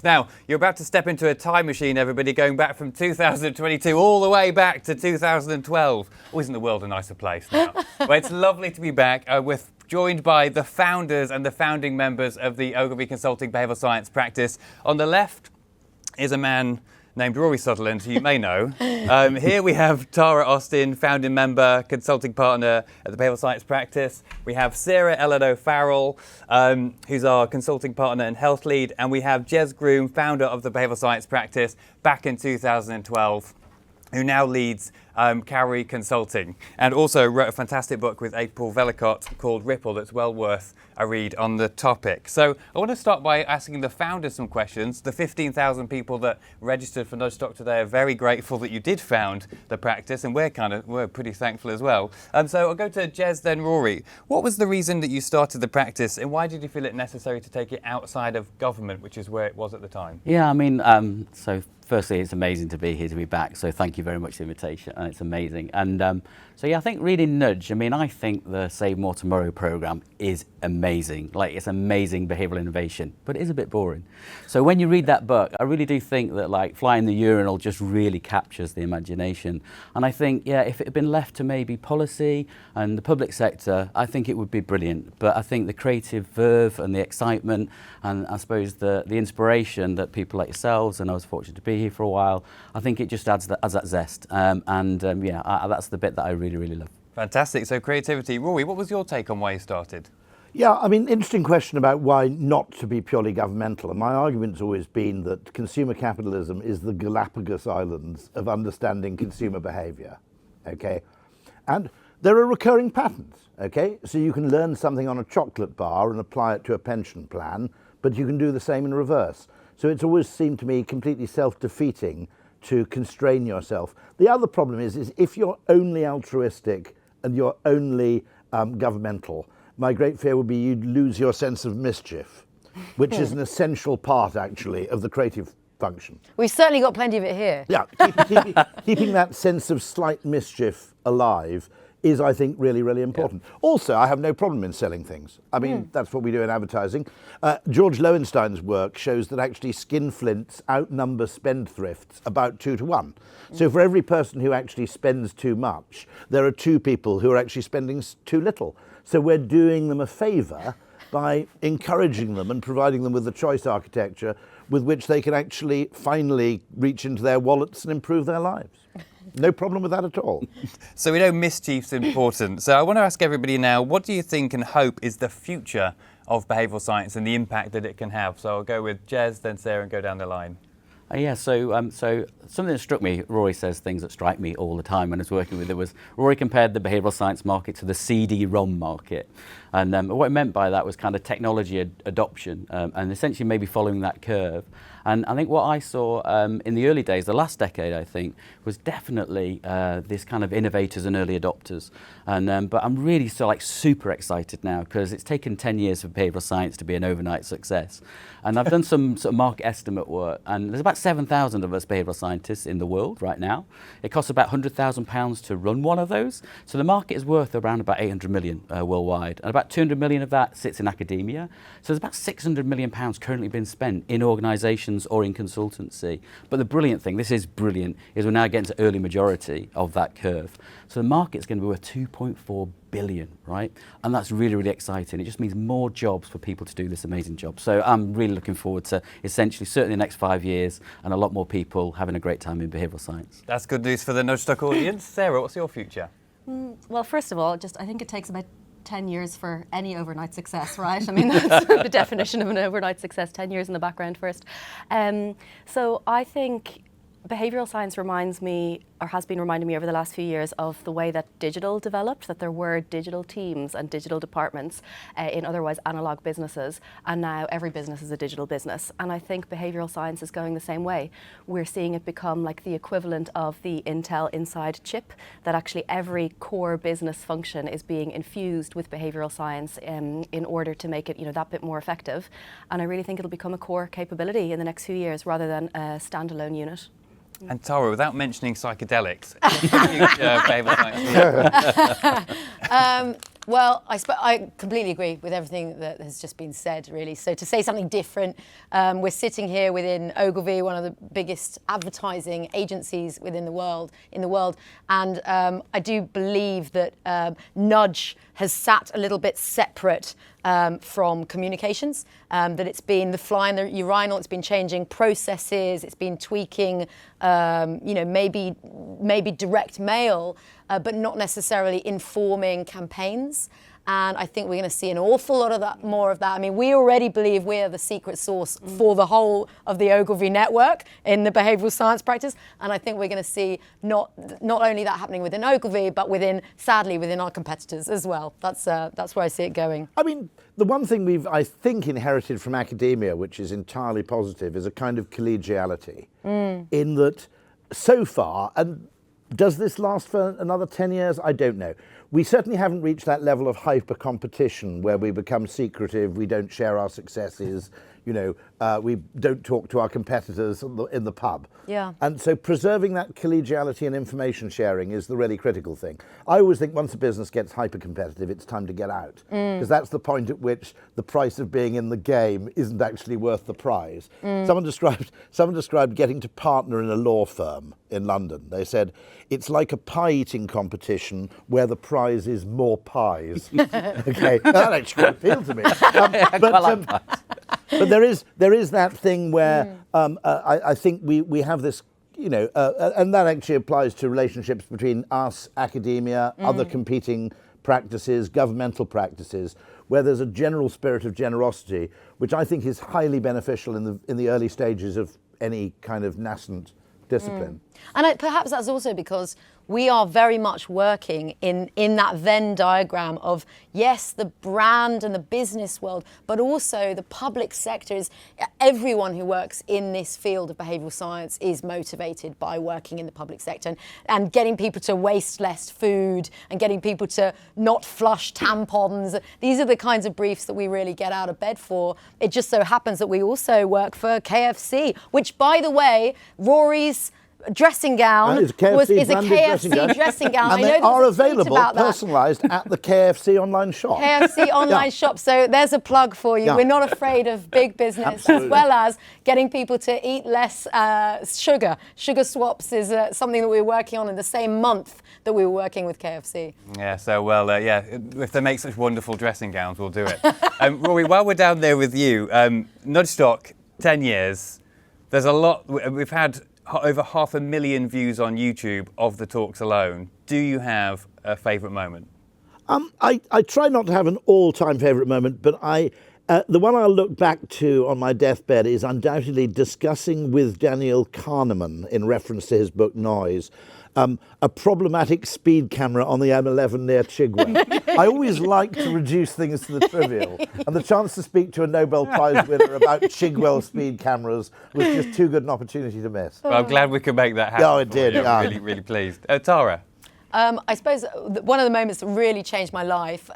Now, you're about to step into a time machine, everybody, going back from 2022 all the way back to 2012. Oh, isn't the world a nicer place now? Well, it's lovely to be back. We're joined by the founders and the founding members of the Ogilvy Consulting behavioural science practice. On the left is a man named Rory Sutherland, who you may know. Here we have Tara Austin, founding member, consulting partner at the behavioural science practice. We have Sarah Ellido-Farrell, who's our consulting partner and health lead. And we have Jez Groom, founder of the behavioural science practice back in 2012, who now leads Collegiality Consulting, and also wrote a fantastic book with April Vellicott called Ripple that's well worth a read on the topic. So I want to start by asking the founders some questions. The 15,000 people that registered for NudgeStock today are very grateful that you did found the practice, and we're pretty thankful as well. So I'll go to Jez, then Rory. What was the reason that you started the practice, and why did you feel it necessary to take it outside of government, which is where it was at the time? Yeah, I mean, so firstly, it's amazing to be here, to be back. So thank you very much for the invitation, and it's amazing. And so yeah, I think reading Nudge, I think the Save More Tomorrow program is amazing. Like, it's amazing behavioural innovation, but it is a bit boring. So when you read that book, I really do think that like Fly in the Urinal just really captures the imagination. And I think, yeah, if it had been left to maybe policy and the public sector, I think it would be brilliant. But I think the creative verve and the excitement, and I suppose the inspiration that people like yourselves, and I was fortunate to be here for a while, I think it just adds that zest. That's the bit that I really love. Fantastic. So creativity. Rory, what was your take on why you started? Yeah, interesting question about why not to be purely governmental. And my argument's always been that consumer capitalism is the Galapagos Islands of understanding consumer behaviour, okay? And there are recurring patterns, okay? So you can learn something on a chocolate bar and apply it to a pension plan, but you can do the same in reverse. So it's always seemed to me completely self-defeating to constrain yourself. The other problem is if you're only altruistic and you're only governmental, my great fear would be you'd lose your sense of mischief, which is an essential part, actually, of the creative function. We've certainly got plenty of it here. Yeah, keeping that sense of slight mischief alive is, I think, really important. Yeah. Also, I have no problem in selling things. That's what we do in advertising. George Lowenstein's work shows that actually skinflints outnumber spendthrifts about 2 to 1. So for every person who actually spends too much, there are 2 people who are actually spending too little. So we're doing them a favour by encouraging them and providing them with the choice architecture with which they can actually finally reach into their wallets and improve their lives. No problem with that at all. So we know mischief's important. So I want to ask everybody now, what do you think and hope is the future of behavioural science and the impact that it can have? So I'll go with Jez, then Sarah, and go down the line. So something that struck me, Rory says things that strike me all the time when I was working with it, was Rory compared the behavioural science market to the CD-ROM market. And what I meant by that was kind of technology adoption and essentially maybe following that curve. And I think what I saw in the early days, the last decade, I think, was definitely this kind of innovators and early adopters. And but I'm really super excited now because it's taken 10 years for behavioural science to be an overnight success. And I've done some sort of market estimate work, and there's about 7,000 of us behavioural scientists in the world right now. It costs about £100,000 to run one of those. So the market is worth around about 800 million worldwide, and about 200 million of that sits in academia. So there's about 600 million pounds currently being spent in organisations or in consultancy. But the brilliant thing, this is brilliant, is we're now getting to early majority of that curve. So the market's going to be worth 2.4 billion, right? And that's really exciting. It just means more jobs for people to do this amazing job. So I'm really looking forward to essentially certainly the next 5 years and a lot more people having a great time in behavioural science. That's good news for the NudgeStock audience. Sarah, what's your future? Well, first of all, I think it takes about 10 years for any overnight success, right? That's the definition of an overnight success, 10 years in the background first. So I think behavioural science reminds me, or has been reminding me over the last few years, of the way that digital developed, that there were digital teams and digital departments in otherwise analogue businesses, and now every business is a digital business. And I think behavioural science is going the same way. We're seeing it become like the equivalent of the Intel Inside chip, that actually every core business function is being infused with behavioural science in order to make it that bit more effective. And I really think it'll become a core capability in the next few years rather than a standalone unit. And Tara, without mentioning psychedelics, what's the future of behavioural science? Well, I completely agree with everything that has just been said, really. So to say something different, we're sitting here within Ogilvy, one of the biggest advertising agencies within the world, and I do believe that Nudge has sat a little bit separate from communications, that it's been the fly in the urinal, it's been changing processes, it's been tweaking, maybe direct mail, but not necessarily informing campaigns. And I think we're going to see an awful lot of that, more of that. I mean, we already believe we are the secret sauce for the whole of the Ogilvy network in the behavioural science practice. And I think we're going to see not only that happening within Ogilvy, but sadly, within our competitors as well. That's where I see it going. I mean, the one thing we've, I think, inherited from academia, which is entirely positive, is a kind of collegiality. In that, so far, and does this last for another 10 years? I don't know. We certainly haven't reached that level of hyper competition where we become secretive, we don't share our successes, we don't talk to our competitors in the pub. Yeah. And so preserving that collegiality and information sharing is the really critical thing. I always think once a business gets hyper competitive, it's time to get out, because that's the point at which the price of being in the game isn't actually worth the prize. Someone described getting to partner in a law firm in London. They said, it's like a pie eating competition where the prize is more pies. Okay, that actually appealed to me. But there is that thing where I think we have this, and that actually applies to relationships between us, academia, other competing practices, governmental practices, where there's a general spirit of generosity, which I think is highly beneficial in the early stages of any kind of nascent discipline. And perhaps that's also because we are very much working in that Venn diagram of, yes, the brand and the business world, but also the public sector. Everyone who works in this field of behavioural science is motivated by working in the public sector and getting people to waste less food and getting people to not flush tampons. These are the kinds of briefs that we really get out of bed for. It just so happens that we also work for KFC, which, by the way, Rory's dressing gown is a KFC dressing gown. And they are available personalised at the KFC online shop. KFC online shop. So there's a plug for you. We're not afraid of big business, as well as getting people to eat less sugar. Sugar swaps is something that we're working on in the same month that we were working with KFC. Yeah, so if they make such wonderful dressing gowns, we'll do it. Rory, while we're down there with you, NudgeStock, 10 years, there's a lot, we've had over 500,000 views on YouTube of the talks alone. Do you have a favourite moment? I try not to have an all-time favourite moment, but the one I'll look back to on my deathbed is undoubtedly discussing with Daniel Kahneman, in reference to his book Noise, a problematic speed camera on the M11 near Chigwell. I always like to reduce things to the trivial, and the chance to speak to a Nobel Prize winner about Chigwell speed cameras was just too good an opportunity to miss. Well, I'm glad we could make that happen. Oh, it did. I'm really, really pleased. Tara? I suppose one of the moments that really changed my life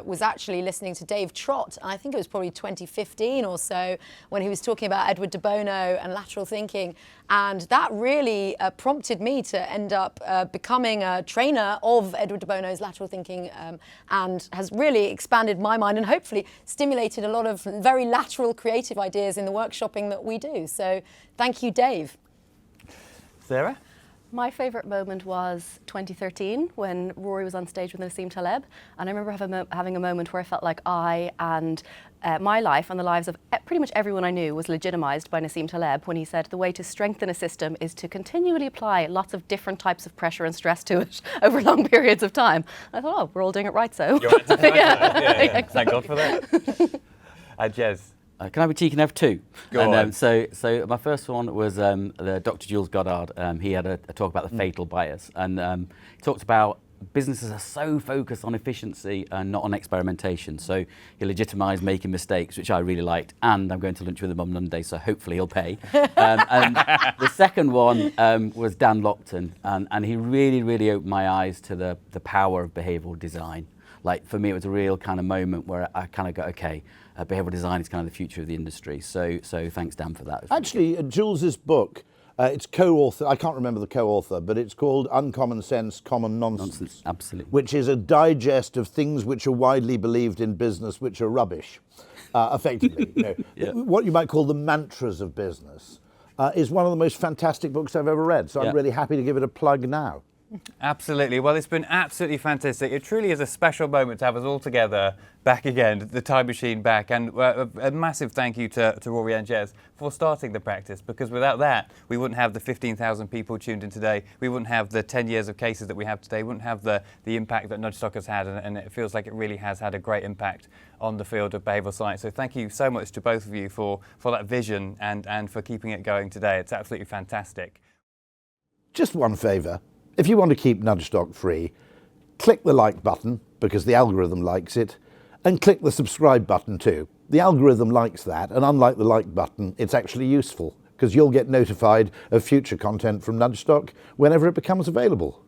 was actually listening to Dave Trott. And I think it was probably 2015 or so when he was talking about Edward de Bono and lateral thinking. And that really prompted me to end up becoming a trainer of Edward de Bono's lateral thinking, and has really expanded my mind and hopefully stimulated a lot of very lateral creative ideas in the workshopping that we do. So thank you, Dave. Sarah? My favourite moment was 2013 when Rory was on stage with Nassim Taleb, and I remember having a moment where I felt like I and my life and the lives of pretty much everyone I knew was legitimised by Nassim Taleb when he said the way to strengthen a system is to continually apply lots of different types of pressure and stress to it over long periods of time. I thought, oh, we're all doing it right, so. You're right. Yeah. Exactly. Thank God for that. Jez? Can I be cheeky and have two? Go on. So my first one was the Dr. Jules Goddard. He had a talk about the fatal bias, and he talked about businesses are so focused on efficiency and not on experimentation. So he legitimised making mistakes, which I really liked, and I'm going to lunch with him on Monday, so hopefully he'll pay. And the second one was Dan Lopton, and he really, really opened my eyes to the power of behavioural design. Like, for me, it was a real kind of moment where I kind of go, okay, behavioural design is kind of the future of the industry. So thanks, Dan, for that. Actually, Jules's book It's co-author, I can't remember the co-author, but it's called Uncommon Sense, Common Nonsense. Absolutely. Which is a digest of things which are widely believed in business which are rubbish, effectively. What you might call the mantras of business is one of the most fantastic books I've ever read. So I'm really happy to give it a plug now. Absolutely. Well, it's been absolutely fantastic. It truly is a special moment to have us all together back again, the time machine back. And a massive thank you to Rory and Jez for starting the practice, because without that, we wouldn't have the 15,000 people tuned in today. We wouldn't have the 10 years of cases that we have today. We wouldn't have the impact that NudgeStock has had. And it feels like it really has had a great impact on the field of behavioural science. So thank you so much to both of you for that vision and for keeping it going today. It's absolutely fantastic. Just one favour. If you want to keep NudgeStock free, click the like button because the algorithm likes it, and click the subscribe button too. The algorithm likes that, and unlike the like button, it's actually useful because you'll get notified of future content from NudgeStock whenever it becomes available.